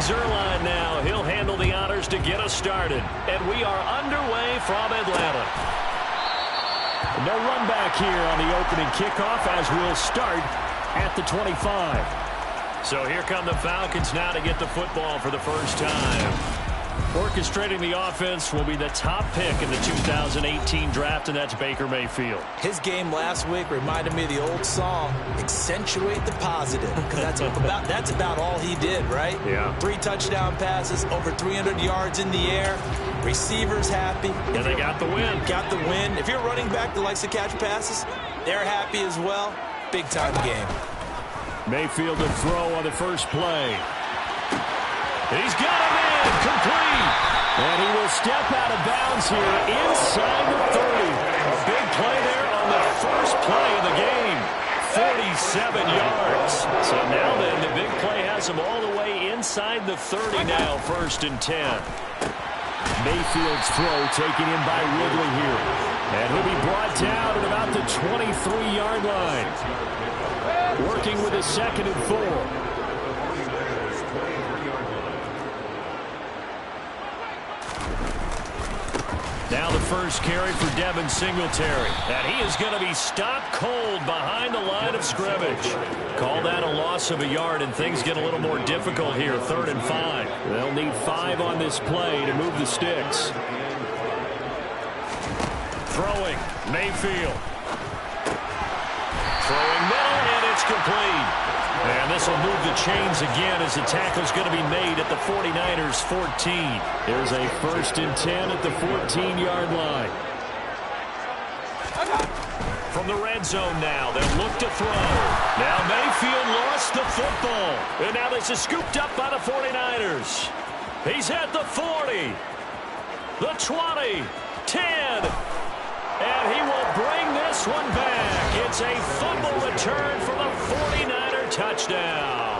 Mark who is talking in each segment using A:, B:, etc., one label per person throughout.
A: Zerline now. He'll handle the honors to get us started. And we are underway from Atlanta. No run back here on the opening kickoff as we'll start at the 25. So here come the Falcons now to get the football for the first time. Orchestrating the offense will be the top pick in the 2018 draft, and that's Baker Mayfield.
B: His game last week reminded me of the old song, accentuate the positive, because that's about all he did, right?
A: Yeah.
B: 3 touchdown passes, over 300 yards in the air, receivers happy.
A: And they got the win.
B: Got the win. If you're running back that likes to catch passes, they're happy as well. Big-time game.
A: Mayfield to throw on the first play. He's got him in, complete. And he will step out of bounds here inside the 30. A big play there on the first play of the game. 47 yards. So now then, the big play has him all the way inside the 30 now, 1st and 10. Mayfield's throw taken in by Ridley here. And he'll be brought down at about the 23-yard line. Working with a 2nd and 4. Now the first carry for Devin Singletary. And he is going to be stopped cold behind the line of scrimmage. Call that a loss of a yard, and things get a little more difficult here. 3rd and 5. They'll need 5 on this play to move the sticks. Throwing, Mayfield. Throwing middle, and it's complete. And this will move the chains again as the tackle's going to be made at the 49ers 14. There's a 1st and 10 at the 14-yard line. From the red zone now, they'll look to throw. Now Mayfield lost the football. And now this is scooped up by the 49ers. He's at the 40, the 20, 10. And he will bring this one back. It's a fumble return for the 49er touchdown.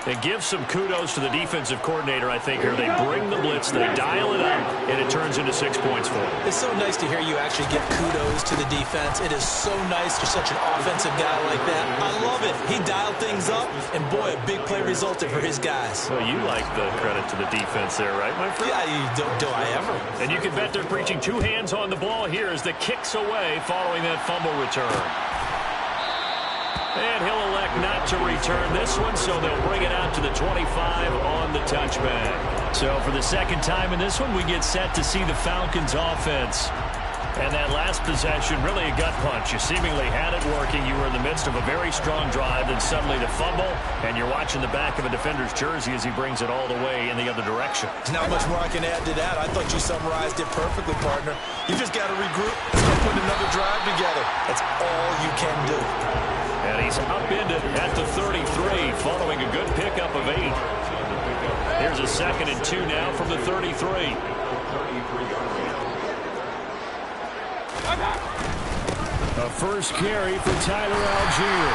A: It gives some kudos to the defensive coordinator, I think, here. They bring the blitz, they dial it up, and it turns into 6 points for them.
B: It's so nice to hear you actually give kudos to the defense. It is so nice for such an offensive guy like that. I love it. He dialed things up, and boy, a big play resulted for his guys.
A: Well, you like the credit to the defense there, right, my friend?
B: Yeah, do I ever?
A: And you can bet they're preaching 2 hands on the ball here as the kick's away following that fumble return. And he'll elect not to return this one, so they'll bring it out to the 25 on the touchback. So for the second time in this one, we get set to see the Falcons offense. And that last possession, really a gut punch. You seemingly had it working. You were in the midst of a very strong drive, then suddenly the fumble, and you're watching the back of a defender's jersey as he brings it all the way in the other direction.
B: There's not much more I can add to that. I thought you summarized it perfectly, partner. You just got to regroup and start putting another drive together. That's all you can do.
A: And he's upended at the 33, following a good pickup of 8. Here's a 2nd and 2 now from the 33. A first carry for Tyler Algier.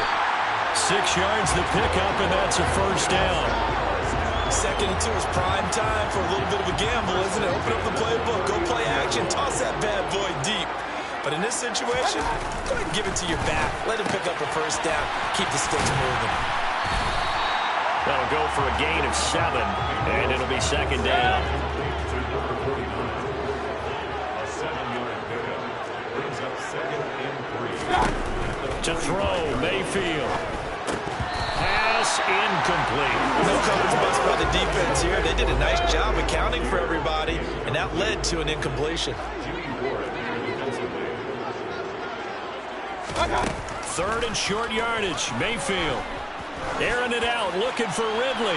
A: 6 yards the pickup, and that's a 1st down.
B: 2nd and 2 is prime time for a little bit of a gamble, isn't it? Open up the playbook, go play action, toss that bad boy deep. But in this situation, go ahead and give it to your back. Let him pick up a 1st down. Keep the sticks moving.
A: That'll go for a gain of 7, and it'll be 2nd down. To throw, Mayfield. Pass incomplete.
B: No coverage bust by the defense here. They did a nice job accounting for everybody, and that led to an incompletion.
A: 3rd and short yardage. Mayfield airing it out, looking for Ridley.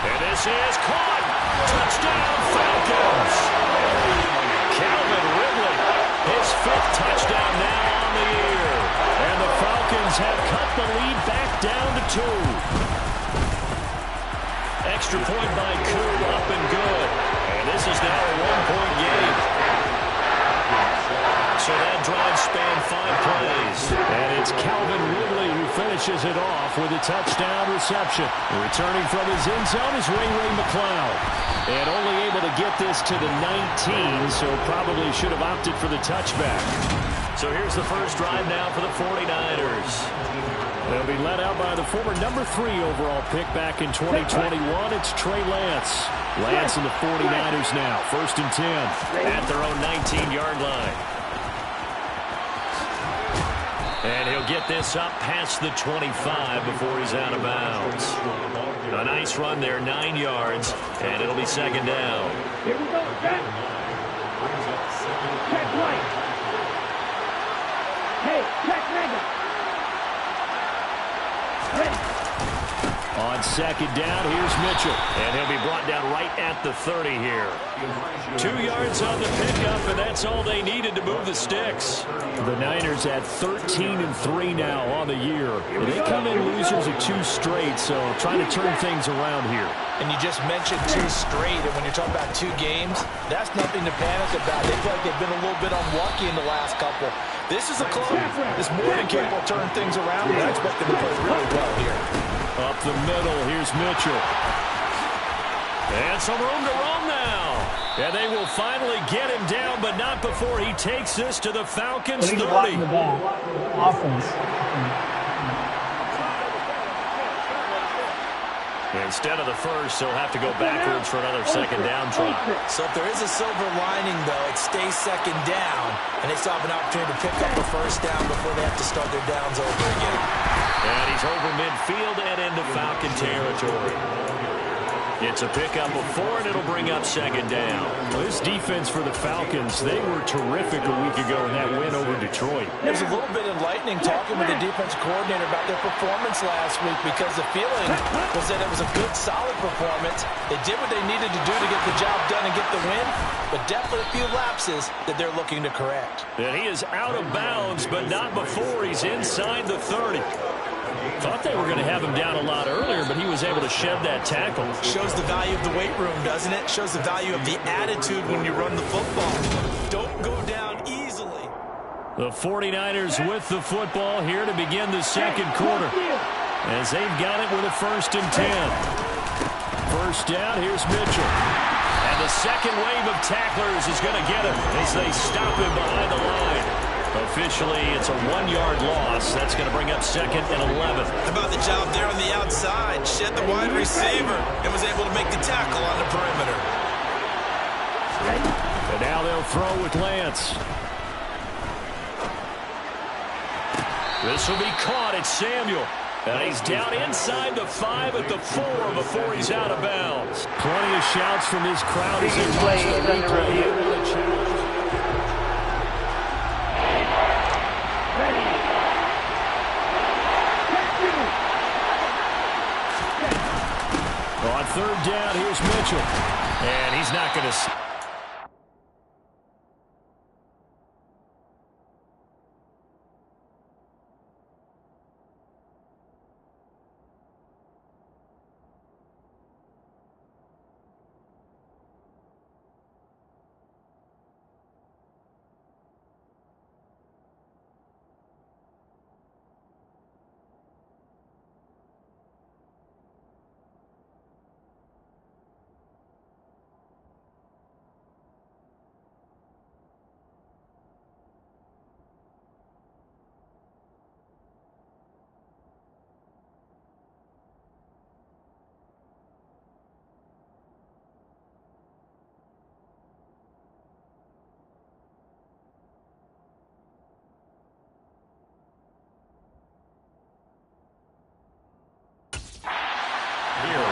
A: And this is caught. Touchdown, Falcons. Calvin Ridley, his 5th touchdown now on the year. And the Falcons have cut the lead back down to 2. Extra point by Coon, up and good. And this is now a 1-point game. So that drive spanned 5 plays. And it's Calvin Ridley who finishes it off with a touchdown reception. Returning from his end zone is Ray McCloud. And only able to get this to the 19, so probably should have opted for the touchback. So here's the first drive now for the 49ers. They'll be led out by the former number 3 overall pick back in 2021. It's Trey Lance. Lance and the 49ers now. 1st and 10 at their own 19-yard line. And he'll get this up past the 25 before he's out of bounds. A nice run there, 9 yards, and it'll be 2nd down.
C: Here we go, check. Check right. Hey, check mega. Ready.
A: On 2nd down, here's Mitchell. And he'll be brought down right at the 30 here. 2 yards on the pickup, and that's all they needed to move the sticks. The Niners at 13-3 now on the year. They come in losers of 2 straight, so trying to turn things around here.
B: And you just mentioned 2 straight, and when you're talking about 2 games, that's nothing to panic about. They feel like they've been a little bit unlucky in the last couple. This is a club that's more than capable of turning things around, and I expect them to play really well here.
A: Up the middle, here's Mitchell. And some room to roam now. And they will finally get him down, but not before he takes this to the Falcons' 30.
C: Offense.
A: Instead of the first, he'll have to go backwards for another 2nd down try.
B: So if there is a silver lining, though, it stays 2nd down, and they still have an opportunity to pick up a 1st down before they have to start their downs over again.
A: And he's over midfield and into Falcon territory. It's a pickup of 4, and it'll bring up 2nd down. Well, this defense for the Falcons, they were terrific a week ago in that win over Detroit.
B: It was a little bit enlightening talking with the defensive coordinator about their performance last week, because the feeling was that it was a good, solid performance. They did what they needed to do to get the job done and get the win, but definitely a few lapses that they're looking to correct.
A: And he is out of bounds, but not before he's inside the 30. Thought they were going to have him down a lot earlier, but he was able to shed that tackle.
B: Shows the value of the weight room, doesn't it? Shows the value of the attitude when you run the football. Don't go down easily.
A: The 49ers with the football here to begin the 2nd quarter, as they've got it with a 1st and 10. 1st down, here's Mitchell. And the second wave of tacklers is going to get him as they stop him behind the line. Officially, it's a 1-yard loss. That's going to bring up 2nd and 11.
B: How about the job there on the outside? Shed the wide receiver and was able to make the tackle on the perimeter.
A: And now they'll throw with Lance. This will be caught. It's Samuel. And he's down inside the 5 at the 4 before he's out of bounds. Plenty of shouts from his crowd as they watch the replay. On 3rd down, here's Mitchell. And he's not going to...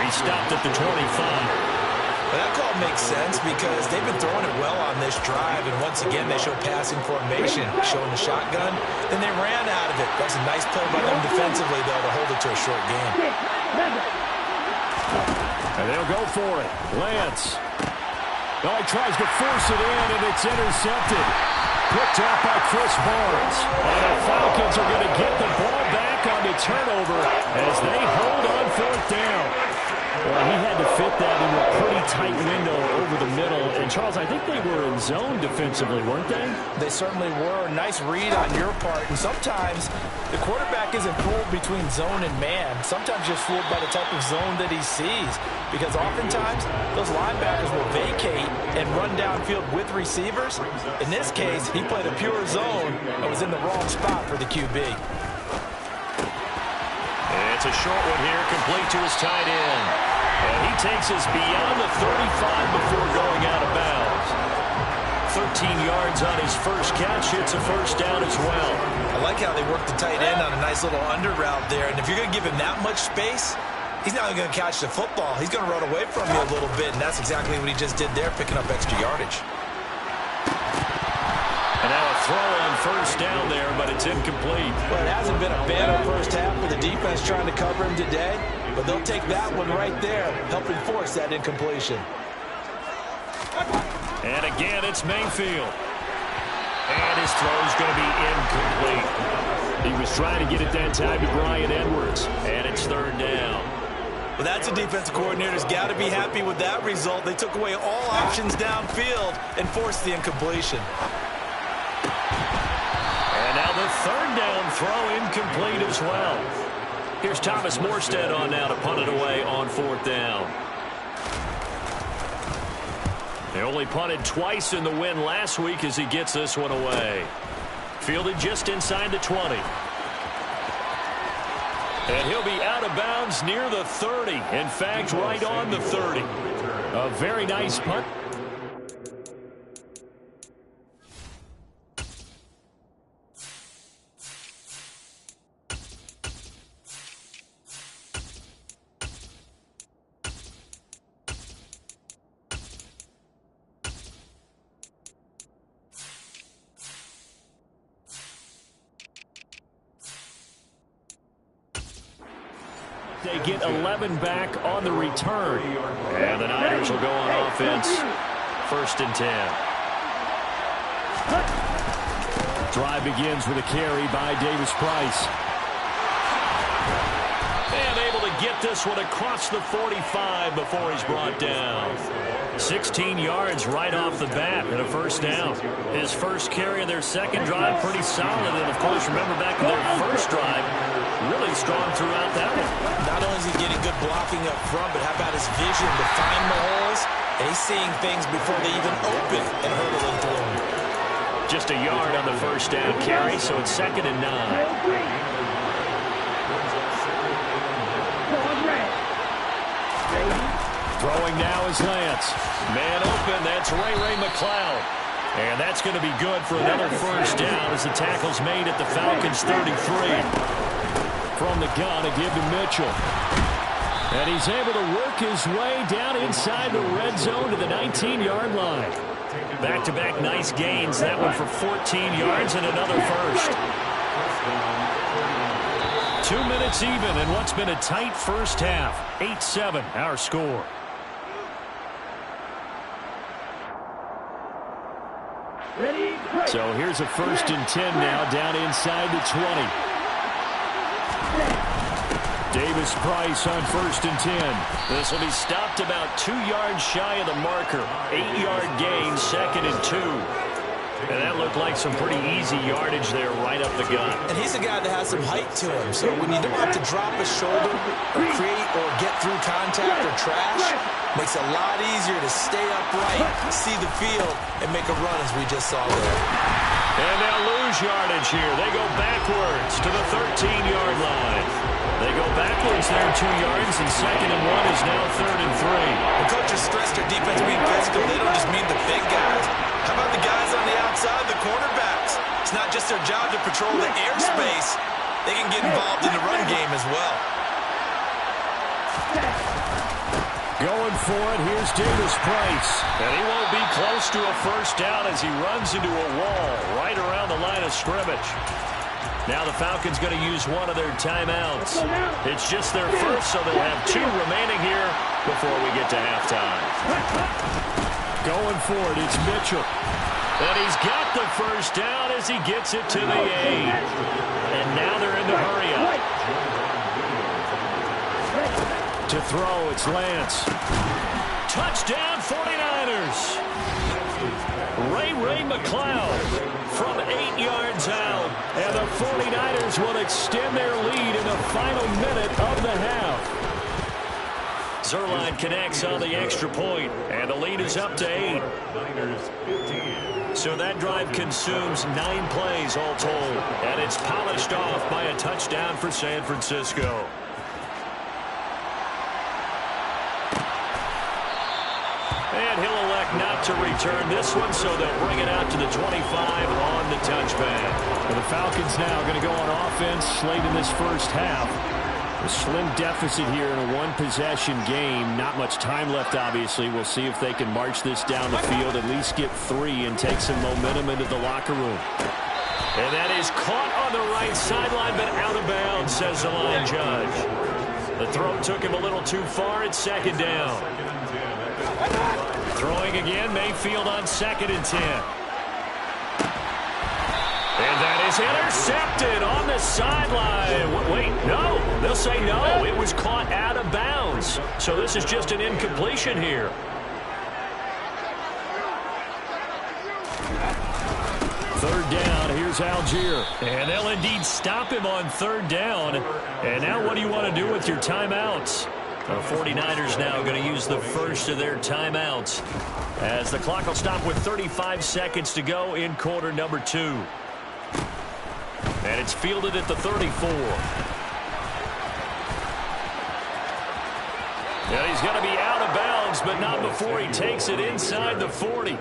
A: He stopped at the 25.
B: Well, that call makes sense because they've been throwing it well on this drive, and once again they showed passing formation, showing the shotgun. Then they ran out of it. That's a nice play by them defensively, though, to hold it to a short game.
A: And they'll go for it. Lance. Oh, he tries to force it in, and it's intercepted. Picked up by Chris Barnes. And the Falcons are going to get the ball back on the turnover as they hold on 4th down. Well, he had to fit that into a pretty tight window over the middle. And, Charles, I think they were in zone defensively, weren't they?
B: They certainly were. Nice read on your part. And sometimes the quarterback isn't fooled between zone and man. Sometimes just fooled by the type of zone that he sees. Because oftentimes those linebackers will vacate and run downfield with receivers. In this case, he played a pure zone and was in the wrong spot for the QB.
A: It's a short one here, complete to his tight end. And he takes us beyond the 35 before going out of bounds. 13 yards on his first catch. It's a first down as well.
B: I like how they work the tight end on a nice little under route there. And if you're going to give him that much space, he's not only going to catch the football, he's going to run away from you a little bit. And that's exactly what he just did there, picking up extra yardage.
A: And now a throw on first down there, but it's incomplete.
B: Well, it hasn't been a bad first half for the defense trying to cover him today, but they'll take that one right there, helping force that incompletion.
A: And again, it's Mayfield. And his throw's going to be incomplete. He was trying to get it that time to Bryan Edwards, and it's third down.
B: Well, that's a defensive coordinator's got to be happy with that result. They took away all options downfield and forced the incompletion.
A: And now the third down throw incomplete as well. Here's Thomas Morstead on now to punt it away on fourth down. They only punted twice in the win last week as he gets this one away. Fielded just inside the 20. And he'll be out of bounds near the 30. In fact, right on the 30. A very nice punt. They get 11 back on the return. And the Niners will go on offense. First and 10. Drive begins with a carry by Davis Price. And able to get this one across the 45 before he's brought down. 16 yards right off the bat and a first down. His first carry of their second drive, pretty solid. And, of course, remember back in their first drive, really strong throughout that one.
B: Not only is he getting good blocking up front, but how about his vision to find the holes? And he's seeing things before they even open and hurdling through them.
A: Just a yard on the first down carry, so it's 2nd and 9. Throwing now is Lance. Man open, that's Ray McLeod. And that's going to be good for another first down as the tackle's made at the Falcons' 33. From the gun, a give to Mitchell. And he's able to work his way down inside the red zone to the 19-yard line. Back-to-back nice gains. That one for 14 yards and another first. 2 minutes even in what's been a tight first half. 8-7 our score. So here's a 1st and 10 now down inside the 20. Davis Price on 1st and 10. This will be stopped about 2 yards shy of the marker. 8-yard gain, 2nd and 2. And that looked like some pretty easy yardage there right up the gut.
B: And he's a guy that has some height to him. So when you don't have to drop a shoulder or create or get through contact or trash, makes it a lot easier to stay upright, see the field, and make a run as we just saw there.
A: And they'll lose yardage here. They go backwards to the 13-yard line. They go backwards there 2 yards, and 2nd and 1 is now 3rd and 3.
B: The coaches stress their defense being physical. They don't just mean the big guys. How about the guys on the outside, the cornerbacks? It's not just their job to patrol the airspace. They can get involved in the run game as well.
A: Going for it, here's Davis Price. And he won't be close to a first down as he runs into a wall right around the line of scrimmage. Now the Falcons going to use one of their timeouts. It's just their first, so they'll have 2 remaining here before we get to halftime. Going for it, it's Mitchell. And he's got the first down as he gets it to the 8. And now they're in the hurry up. To throw, it's Lance. Touchdown, 49ers. Ray McLeod from 8 yards out. And the 49ers will extend their lead in the final minute of the half. Zerline connects on the extra point, and the lead is up to 8. So that drive consumes 9 plays all told, and it's polished off by a touchdown for San Francisco. And he'll elect not to return this one, so they'll bring it out to the 25 on the touchback.
D: And the Falcons now going to go on offense late in this first half. A slim deficit here in a one-possession game. Not much time left, obviously. We'll see if they can march this down the field, at least get 3, and take some momentum into the locker room.
A: And that is caught on the right sideline, but out of bounds, says the line judge. The throw took him a little too far at 2nd down. Throwing again, Mayfield on 2nd and 10. And that is intercepted on the sideline. Wait, no. They'll say no. It was caught out of bounds. So this is just an incompletion here.
D: Third down, here's Algier.
A: And they'll indeed stop him on 3rd down. And now what do you want to do with your timeouts? The 49ers now going to use the first of their timeouts, as the clock will stop with 35 seconds to go in quarter number 2. And it's fielded at the 34. Yeah, he's going to be out of bounds, but not before he takes it inside the 40.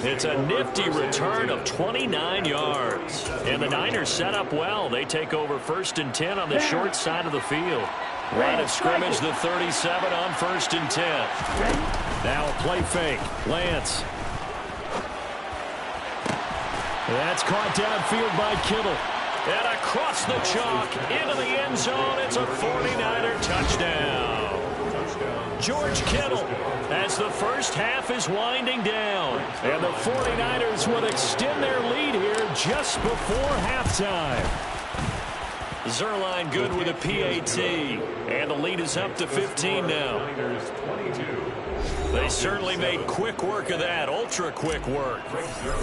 A: It's a nifty return of 29 yards. And the Niners set up well. They take over 1st and 10 on the short side of the field. Line of scrimmage, the 37 on 1st and 10.
D: Now a play fake. Lance. That's caught downfield by Kittle.
A: And across the chalk into the end zone. It's a 49er touchdown. George Kittle, as the first half is winding down. And the 49ers will extend their lead here just before halftime. Zerline good with a PAT. And the lead is up to 15 now. They certainly made quick work of that, ultra-quick work.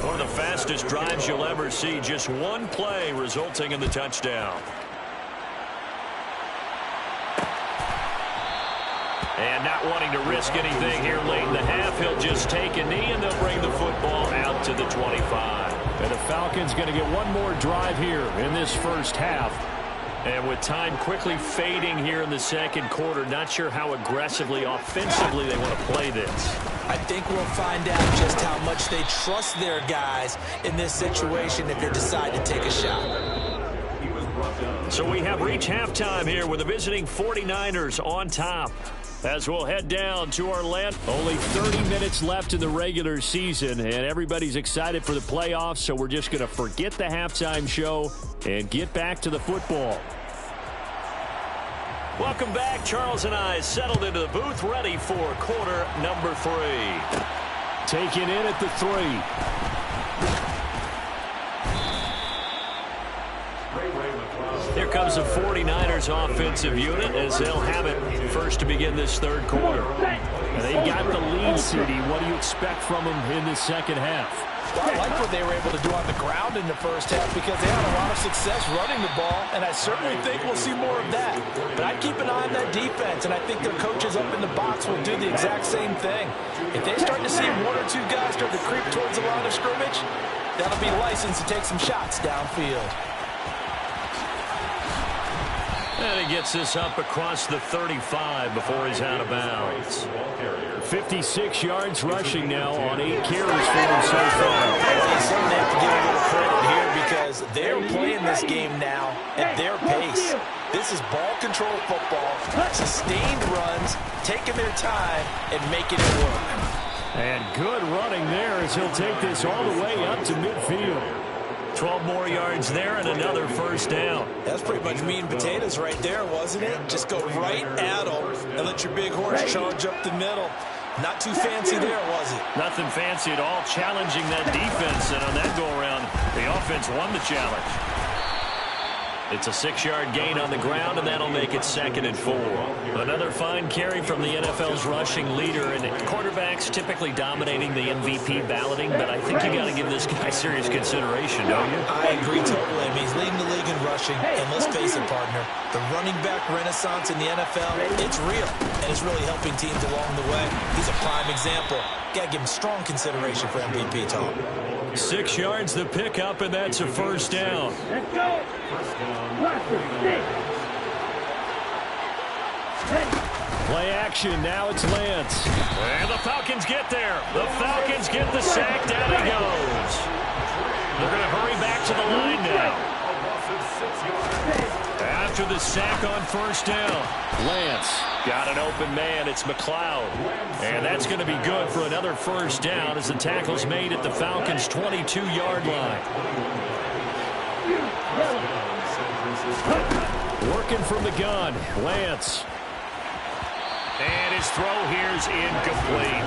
A: One of the fastest drives you'll ever see, just one play resulting in the touchdown. And not wanting to risk anything here late in the half, he'll just take a knee, and they'll bring the football out to the 25.
D: And the Falcons going to get one more drive here in this first half.
A: And with time quickly fading here in the 2nd quarter, not sure how aggressively, offensively they want to play this.
B: I think we'll find out just how much they trust their guys in this situation if they decide to take a shot.
A: So we have reached halftime here with the visiting 49ers on top. As we'll head down to our land.
D: Only 30 minutes left in the regular season, and everybody's excited for the playoffs, so we're just going to forget the halftime show and get back to the football.
A: Welcome back. Charles and I settled into the booth, ready for quarter number 3.
D: Taken in at the 3.
A: Here comes the 49ers offensive unit as they'll have it first to begin this 3rd quarter.
D: And they've got the lead, CD. What do you expect from them in the 2nd half?
E: Well, I like what they were able to do on the ground in the first half because they had a lot of success running the ball, and I certainly think we'll see more of that. But I'd keep an eye on that defense, and I think their coaches up in the box will do the exact same thing. If they start to see 1 or 2 guys start to creep towards the line of scrimmage, that'll be license to take some shots downfield.
A: And he gets this up across the 35 before he's out of bounds.
D: 56 yards rushing now on 8 carries for him so far.
E: They certainly have to give a little credit here because they're playing this game now at their pace. This is ball control football, sustained runs, taking their time, and making it work.
D: And good running there as he'll take this all the way up to midfield.
A: 12 more yards there and another first down.
B: That's pretty much meat and potatoes right there, wasn't it? Just go right at them and let your big horse charge up the middle. Not too fancy there, was it?
A: Nothing fancy at all, challenging that defense. And on that go-around, the offense won the challenge. It's a 6-yard gain on the ground, and that'll make it 2nd and 4. Another fine carry from the NFL's rushing leader, and quarterbacks typically dominating the MVP balloting, but I think you got to give this guy serious consideration, don't you?
B: I agree totally. I mean, he's leading the league in rushing, and let's face it, partner, the running back renaissance in the NFL, it's real, and it's really helping teams along the way. He's a prime example. Got to give him strong consideration for MVP, Tom.
A: 6 yards the pickup, and that's a 1st down.
C: Let's go.
A: Play action. Now it's Lance. And the Falcons get there. The Falcons get the sack. Down he goes. They're going to hurry back to the line now. After the sack on 1st down, Lance got an open man. It's McLeod. And that's going to be good for another 1st down as the tackle's made at the Falcons' 22-yard line. Working from the gun, Lance. And his throw here is incomplete.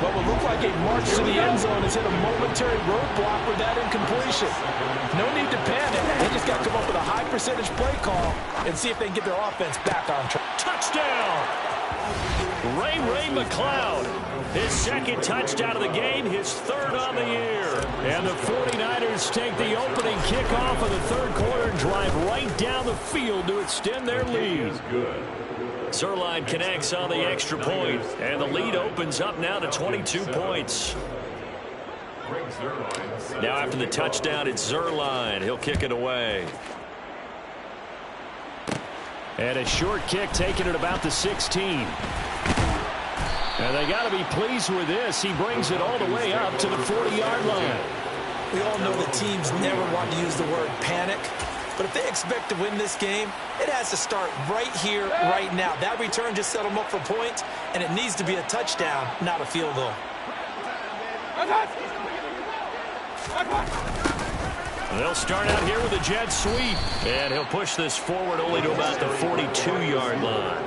E: What will look like a march to the end zone has hit a momentary roadblock with that incompletion. No need to panic. They just got to come up with a high percentage play call and see if they can get their offense back on track.
A: Touchdown! Ray McLeod. His 2nd touchdown of the game, his 3rd on the year. And the 49ers take the opening kickoff of the 3rd quarter and drive right down the field to extend their lead. Zerline connects on the extra point, and the lead opens up now to 22 points. Now after the touchdown, it's Zerline. He'll kick it away. And a short kick taken at about the 16. And they got to be pleased with this. He brings it all the way up to the 40-yard line.
B: We all know the teams never want to use the word panic. But if they expect to win this game, it has to start right here, right now. That return just set them up for points, and it needs to be a touchdown, not a field goal.
A: They'll start out here with a jet sweep, and he'll push this forward only to about the 42-yard line.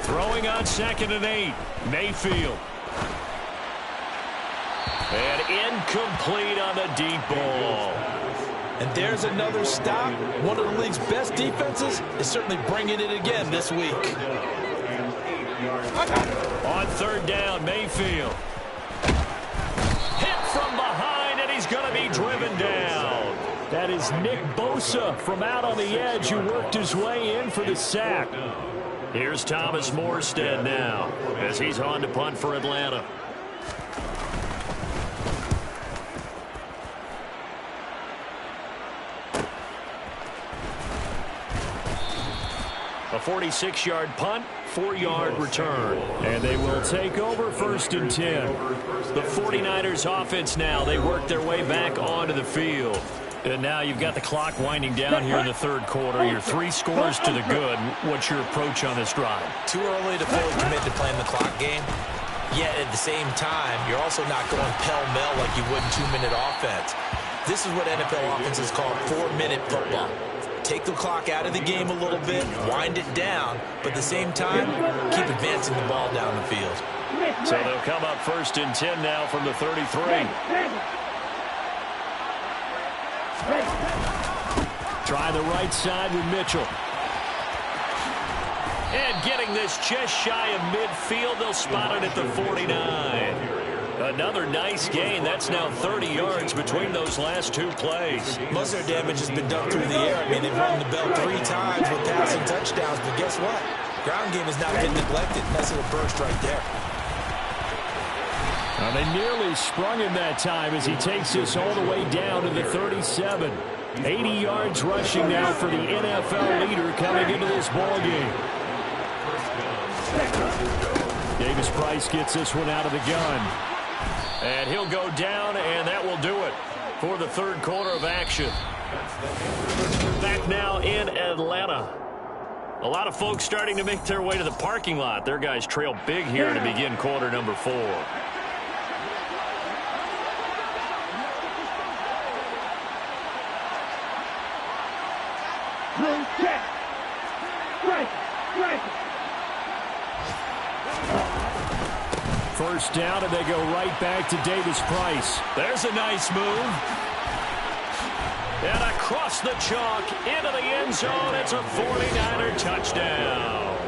A: Throwing on 2nd and 8, Mayfield. And incomplete on the deep ball.
B: And there's another stop. One of the league's best defenses is certainly bringing it again this week.
A: On 3rd down, Mayfield. Hit from behind, and he's going to be driven down. That is Nick Bosa from out on the edge who worked his way in for the sack. Here's Thomas Morstead now as he's on to punt for Atlanta. A 46-yard punt, 4-yard return. And they will take over 1st and 10. The 49ers offense now, they work their way back onto the field. And now you've got the clock winding down here in the 3rd quarter. You're 3 scores to the good. What's your approach on this drive?
B: Too early to fully commit to playing the clock game. Yet at the same time, you're also not going pell-mell like you would in 2-minute offense. This is what NFL offenses call 4-minute football. Take the clock out of the game a little bit, wind it down, but at the same time, keep advancing the ball down the field.
A: So they'll come up 1st and 10 now from the 33. Try the right side with Mitchell. And getting this just shy of midfield, they'll spot it at the 49. Another nice gain. That's now 30 yards between those last 2 plays.
B: Most of their damage has been done through the air. I mean, they've run the bell 3 times with passing touchdowns, but guess what? Ground game has not been neglected. Nice little burst right there.
A: Well, they nearly sprung him that time as he takes this all the way down to the 37. 80 yards rushing now for the NFL leader coming into this ball game. Davis Price gets this one out of the gun. And he'll go down, and that will do it for the 3rd quarter of action. Back now in Atlanta. A lot of folks starting to make their way to the parking lot. Their guys trail big here to begin quarter number 4.
C: Check. Strike.
D: first down, and they go right back to Davis Price.
A: There's a nice move. And across the chalk, into the end zone. It's a 49er touchdown.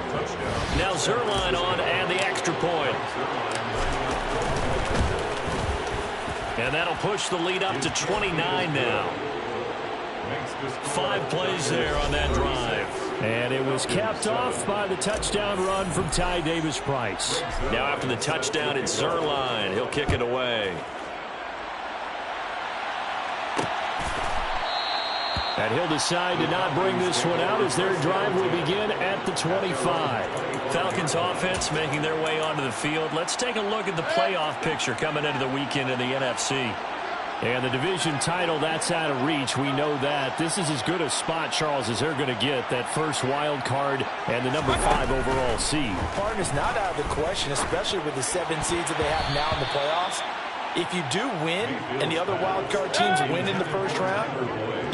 A: Now Zerline on and the extra point. And that'll push the lead up to 29 now. 5 plays there on that drive.
D: And it was capped off by the touchdown run from Ty Davis Price.
A: Now after the touchdown, it's Zerline. He'll kick it away.
D: And he'll decide to not bring this one out as their drive will begin at the 25.
A: Falcons offense making their way onto the field. Let's take a look at the playoff picture coming into the weekend in the NFC.
D: And the division title, that's out of reach. We know that. This is as good a spot, Charles, as they're going to get. That first wild card and the number 5 overall seed.
E: Partner's not out of the question, especially with the 7 seeds that they have now in the playoffs. If you do win and the other wild card teams win in the first round,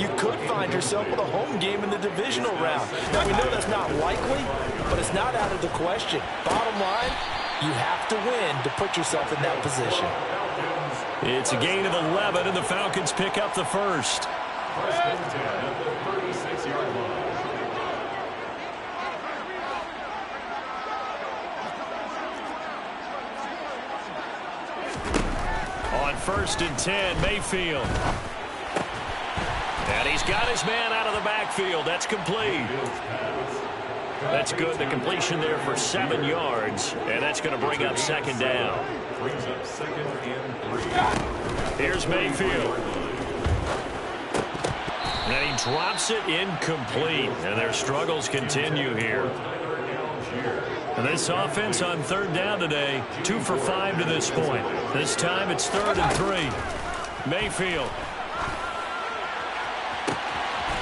E: you could find yourself with a home game in the divisional round. Now, we know that's not likely, but it's not out of the question. Bottom line, you have to win to put yourself in that position.
A: It's a gain of 11, and the Falcons pick up the first. On 1st and 10, Mayfield. And he's got his man out of the backfield. That's complete. That's good. The completion there for 7 yards. And that's going to bring up 2nd down. Here's Mayfield. And he drops it incomplete. And their struggles continue here. And this offense on 3rd down today, 2 for 5 to this point. This time it's 3rd and 3. Mayfield.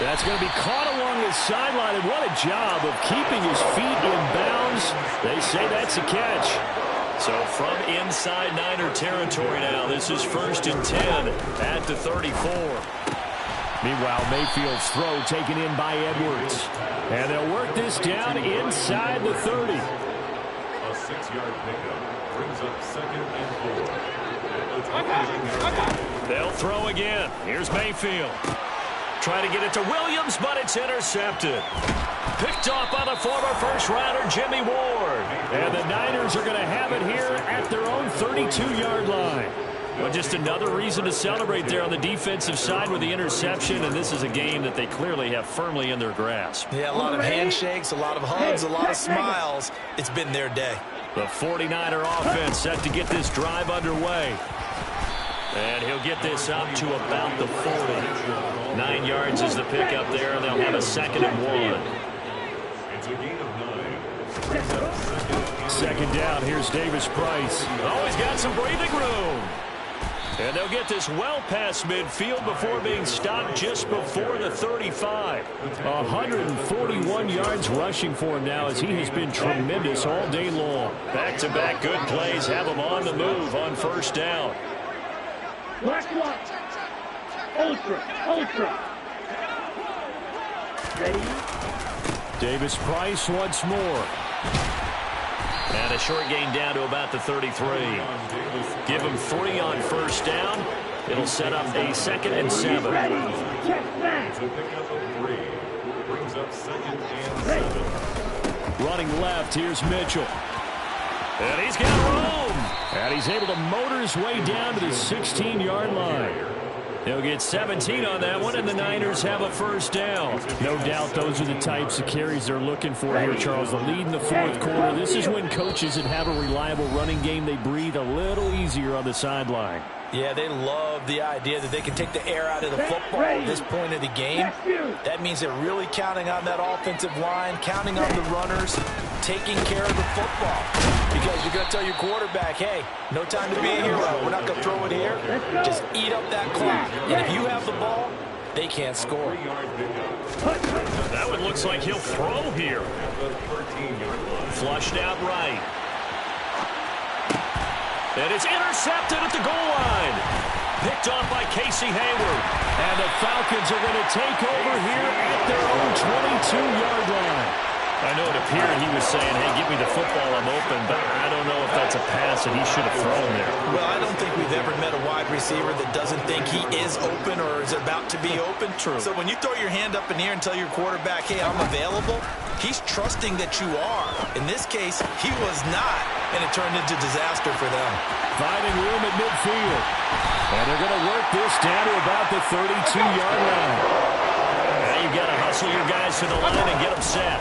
D: That's going to be caught along the sideline, and what a job of keeping his feet in bounds. They say that's a catch.
A: So from inside Niner territory now, this is 1st and 10 at the 34.
D: Meanwhile, Mayfield's throw taken in by Edwards. And they'll work this down inside the 30.
F: A 6-yard pickup brings up 2nd and 4.
A: They'll throw again. Here's Mayfield. Trying to get it to Williams, but it's intercepted. Picked off by the former first-rounder, Jimmy Ward.
D: And the Niners are going to have it here at their own 32-yard line.
A: Well, just another reason to celebrate there on the defensive side with the interception, and this is a game that they clearly have firmly in their grasp.
E: Yeah, a lot of handshakes, a lot of hugs, a lot of smiles. It's been their day.
A: The 49er offense set to get this drive underway. And he'll get this up to about the 40. 9 yards is the pickup there, and they'll have a 2nd and 1.
F: It's a gain of 9.
D: 2nd down, here's Davis Price.
A: Oh, he's got some breathing room. And they'll get this well past midfield before being stopped just before the 35.
D: 141 yards rushing for him now as he has been tremendous all day long.
A: Back-to-back good plays have him on the move on 1st down.
C: Black one. Ultra. Ready?
D: Davis Price once more.
A: And a short gain down to about the 33. Give him 3 on 1st down. It'll set up a 2nd and 7.
F: It's a pickup of 3. Brings up 2nd and 7.
D: Running left, here's Mitchell.
A: And he's got room.
D: And he's able to motor his way down to the 16-yard line.
A: He'll get 17 on that one, and the Niners have a 1st down.
D: No doubt those are the types of carries they're looking for here, Charles. The lead in the 4th quarter. This is when coaches that have a reliable running game, they breathe a little easier on the sideline.
E: Yeah, they love the idea that they can take the air out of the football at this point of the game. That means they're really counting on that offensive line, counting on the runners, taking care of the football. Because you're going to tell your quarterback, hey, no time to be a hero. We're not going to throw it here. Just eat up that clock. And if you have the ball, they can't score.
A: That one looks like he'll throw here. Flushed out right. And it's intercepted at the goal line. Picked off by Casey Hayward.
D: And the Falcons are going to take over here at their own 22-yard line.
A: I know it appeared he was saying, hey, give me the football, I'm open, but I don't know if that's a pass that he should have thrown there.
B: Well, I don't think we've ever met a wide receiver that doesn't think he is open or is about to be open.
A: True.
B: So when you throw your hand up in the air and tell your quarterback, hey, I'm available, he's trusting that you are. In this case, he was not, and it turned into disaster for them.
D: Finding room at midfield. And they're going to work this down to about the 32-yard line.
A: Now you've got to hustle your guys to the line and get them set.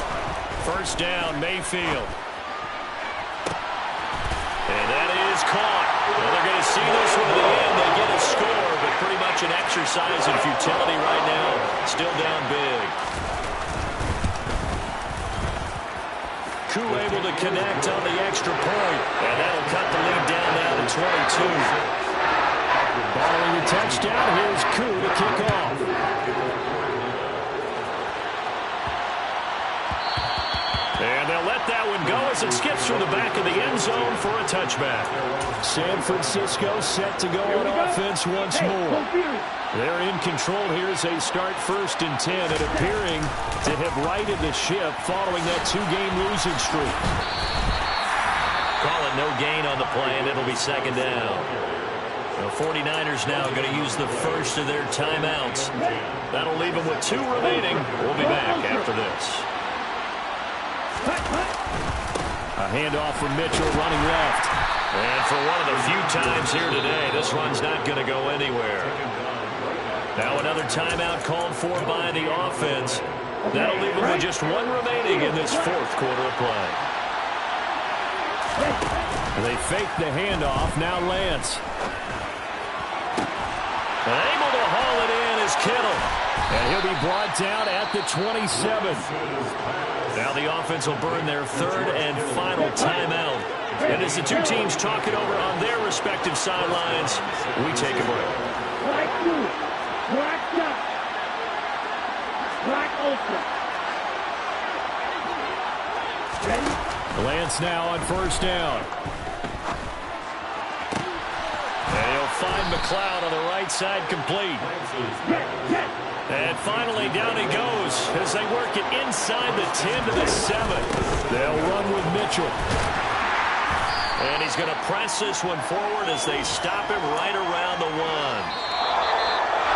A: First down, Mayfield. And that is caught. Well, they're going to see this one to the end. They get a score, but pretty much an exercise in futility right now. Still down big. Koo able to connect on the extra point. And that'll cut the lead down now to 22.
D: Following the touchdown, here's Koo to kick off.
A: And they'll let that one go as it skips through the back of the end zone for a touchback.
D: San Francisco set to go on offense once more. They're in control here as they start 1st and 10 and appearing to have righted the ship following that 2-game losing streak.
A: Call it no gain on the play, and it'll be 2nd down. The 49ers now going to use the first of their timeouts. That'll leave them with 2 remaining. We'll be back after this.
D: A handoff from Mitchell running left.
A: And for one of the few times here today, this run's not going to go anywhere. Now another timeout called for by the offense. That'll leave them with just 1 remaining in this 4th quarter of play.
D: They fake the handoff. Now Lance.
A: Able to haul it in is Kittle.
D: And he'll be brought down at the 27.
A: Now the offense will burn their 3rd and final timeout. And as the 2 teams talk it over on their respective sidelines, we take a break.
C: Black blue. Black duck. Black ultra. Ready?
D: Lance now on 1st down.
A: And he'll find McLeod on the right side complete. And finally, down he goes as they work it inside the 10 to the 7.
D: They'll run with Mitchell.
A: And he's going to press this one forward as they stop him right around the 1.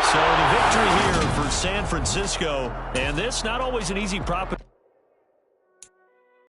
A: So the victory here for San Francisco. And this not always an easy proposition.